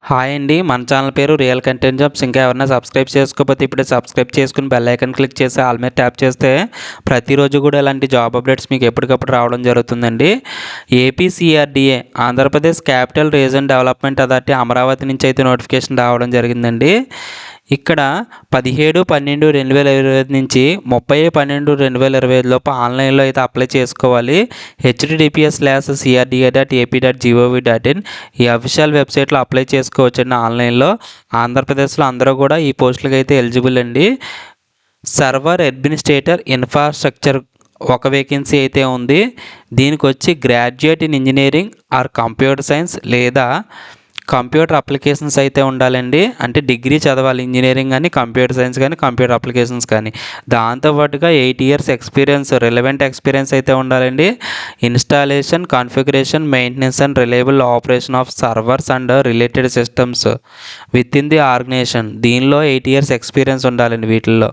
Hi అండి. మన channel పేరు రియల్ కంటెంట్ జాబ్స్. ఇంకా ఎవరైనా సబ్స్క్రైబ్ చేసుకోకపోతే ఇప్పుడే సబ్స్క్రైబ్ చేసుకుని బెల్ ఐకాన్ క్లిక్ చేసి ఆల్ మీద ట్యాప్ చేస్తే ప్రతిరోజు కూడా ఇలాంటి జాబ్ అప్డేట్స్ మీకు ఎప్పటికప్పుడు రావడం జరుగుతుందండి. APCRDA Andhra Pradesh capital region development authority Amaravati నుంచి అయితే నోటిఫికేషన్ రావడం జరిగిందండి. ఇక్కడ 17/12/2025 నుంచి 30/12/2025 లోపు ఆన్లైన్లో అయితే అప్లై చేసుకోవాలి. https://crda.ap.gov.in ఈ అఫీషియల్ వెబ్సైట్లో అప్లై చేసుకోవచ్చండి ఆన్లైన్లో. ఆంధ్రప్రదేశ్లో అందరూ కూడా ఈ పోస్టులకి అయితే ఎలిజిబుల్ అండి. సర్వర్ అడ్మినిస్ట్రేటర్ ఇన్ఫ్రాస్ట్రక్చర్ ఒక వేకెన్సీ అయితే ఉంది. దీనికి వచ్చి graduate in engineering or computer science లేదా కంప్యూటర్ అప్లికేషన్స్ అయితే ఉండాలండి. అంటే డిగ్రీ చదవాలి, ఇంజనీరింగ్ కానీ కంప్యూటర్ సైన్స్ కానీ కంప్యూటర్ అప్లికేషన్స్ కానీ. దాంతోపాటుగా 8 years ఎక్స్పీరియన్స్, రిలవెంట్ ఎక్స్పీరియన్స్ అయితే ఉండాలండి. Installation, configuration, maintenance and reliable operation of servers and related systems within the organization. దీనిలో 8 years ఎక్స్పీరియన్స్ ఉండాలండి వీటిల్లో.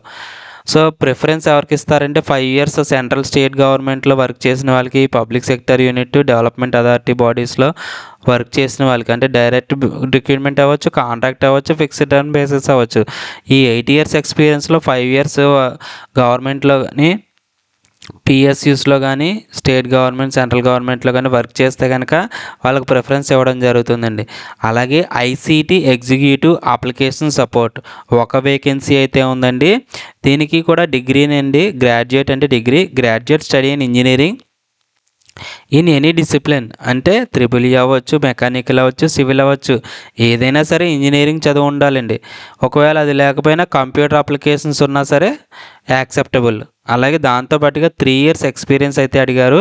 సో ప్రిఫరెన్స్ ఎవరికి ఇస్తారంటే 5 years సెంట్రల్ స్టేట్ గవర్నమెంట్లో వర్క్ చేసిన వాళ్ళకి, public sector unit, development authority బాడీస్లో వర్క్ చేసిన వాళ్ళకి, అంటే డైరెక్ట్ రిక్రూట్మెంట్ అవ్వచ్చు, కాంట్రాక్ట్ అవ్వచ్చు, ఫిక్స్డ్ టర్మ్ బేసిస్ అవ్వచ్చు. ఈ 8 years ఎక్స్పీరియన్స్లో 5 years గవర్నమెంట్లో కానీ, పిఎస్యూస్లో కానీ, స్టేట్ గవర్నమెంట్, సెంట్రల్ గవర్నమెంట్లో కానీ వర్క్ చేస్తే కనుక వాళ్ళకి ప్రిఫరెన్స్ ఇవ్వడం జరుగుతుందండి. అలాగే ఐసీటీ ఎగ్జిక్యూటివ్ అప్లికేషన్ సపోర్ట్ ఒక వేకెన్సీ అయితే ఉందండి. దీనికి కూడా డిగ్రీనండి. గ్రాడ్యుయేట్ అంటే degree, graduate study in engineering in any discipline, అంటే త్రిబుల్ అవ్వచ్చు, మెకానికల్ అవ్వచ్చు, సివిల్ అవ్వచ్చు, ఏదైనా సరే ఇంజనీరింగ్ చదువు ఉండాలండి. ఒకవేళ అది లేకపోయినా కంప్యూటర్ అప్లికేషన్స్ ఉన్నా సరే యాక్సెప్టబుల్. అలాగే దాంతోపాటుగా 3 years ఎక్స్పీరియన్స్ అయితే అడిగారు.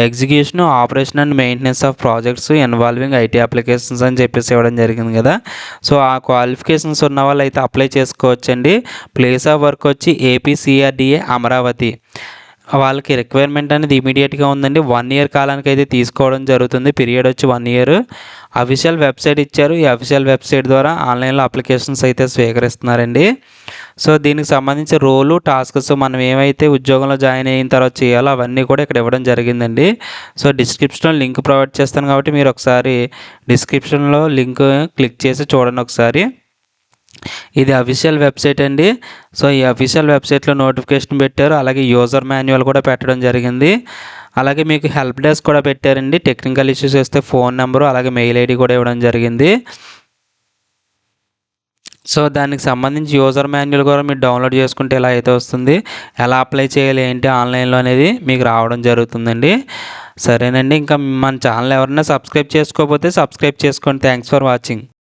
Execution, operation and maintenance of projects involving IT applications అని చెప్పేసి ఇవ్వడం జరిగింది కదా. సో ఆ క్వాలిఫికేషన్స్ ఉన్న వాళ్ళు అయితే అప్లై చేసుకోవచ్చండి. ప్లేస్ ఆఫ్ వర్క్ వచ్చి ఏపీసీఆర్డీఏ అమరావతి. వాళ్ళకి రిక్వైర్మెంట్ అనేది ఇమీడియట్గా ఉందండి. 1 year కాలానికి అయితే తీసుకోవడం జరుగుతుంది. పీరియడ్ వచ్చి 1 year. అఫీషియల్ వెబ్సైట్ ఇచ్చారు. ఈ అఫీషియల్ వెబ్సైట్ ద్వారా ఆన్లైన్లో అప్లికేషన్స్ అయితే స్వీకరిస్తున్నారండి. సో దీనికి సంబంధించి రోలు, టాస్క్స్, మనం ఏమైతే ఉద్యోగంలో జాయిన్ అయిన తర్వాత చేయాలో అవన్నీ కూడా ఇక్కడ ఇవ్వడం జరిగిందండి. సో డిస్క్రిప్షన్లో లింక్ ప్రొవైడ్ చేస్తాను కాబట్టి మీరు ఒకసారి డిస్క్రిప్షన్లో లింక్ క్లిక్ చేసి చూడండి ఒకసారి. ఇది అఫీషియల్ వెబ్సైట్ అండి. సో ఈ అఫీషియల్ వెబ్సైట్లో నోటిఫికేషన్ పెట్టారు. అలాగే యూజర్ మాన్యువల్ కూడా పెట్టడం జరిగింది. అలాగే మీకు హెల్ప్ డెస్క్ కూడా పెట్టారండి. టెక్నికల్ ఇష్యూస్ వస్తే ఫోన్ నెంబరు, అలాగే మెయిల్ ఐడి కూడా ఇవ్వడం జరిగింది. సో దానికి సంబంధించి యూజర్ మాన్యువల్ కూడా మీరు డౌన్లోడ్ చేసుకుంటే ఇలా అయితే వస్తుంది. ఎలా అప్లై చేయాలి ఏంటి ఆన్లైన్లో అనేది మీకు రావడం జరుగుతుందండి. సరేనండి. ఇంకా మన ఛానల్ ఎవరైనా సబ్స్క్రైబ్ చేసుకోకపోతే సబ్స్క్రైబ్ చేసుకోండి. Thanks for watching.